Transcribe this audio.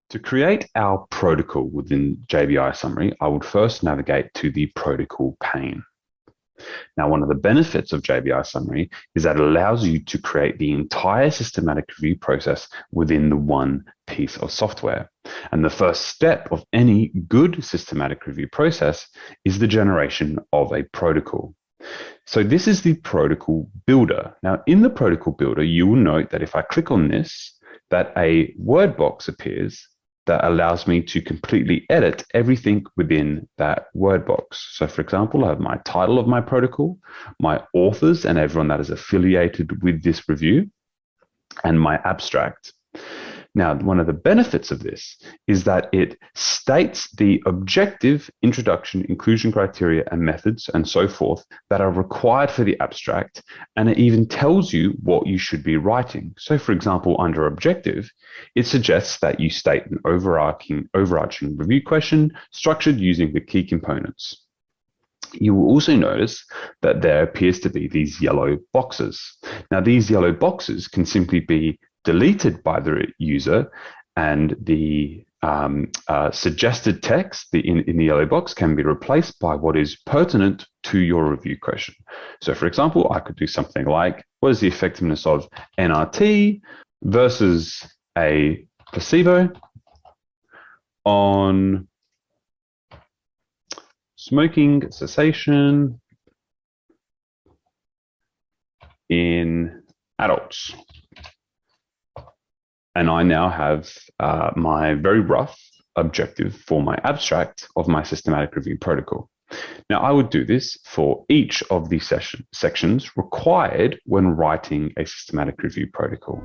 To create our protocol within JBI Summary, I would first navigate to the protocol pane. Now, one of the benefits of JBI Summary is that it allows you to create the entire systematic review process within the one piece of software. And the first step of any good systematic review process is the generation of a protocol. So this is the protocol builder. Now, in the protocol builder, you will note that if I click on this, that a Word box appears that allows me to completely edit everything within that Word box. So for example, I have my title of my protocol, my authors and everyone that is affiliated with this review, and my abstract. Now, one of the benefits of this is that it states the objective, introduction, inclusion criteria, and methods, and so forth, that are required for the abstract, and it even tells you what you should be writing. So, for example, under objective, it suggests that you state an overarching review question structured using the key components. You will also notice that there appears to be these yellow boxes. Now, these yellow boxes can simply be deleted by the user, and the suggested text in the yellow box can be replaced by what is pertinent to your review question. So for example, I could do something like, what is the effectiveness of NRT versus a placebo on smoking cessation in adults? And I now have my very rough objective for my abstract of my systematic review protocol. Now, I would do this for each of the sections required when writing a systematic review protocol.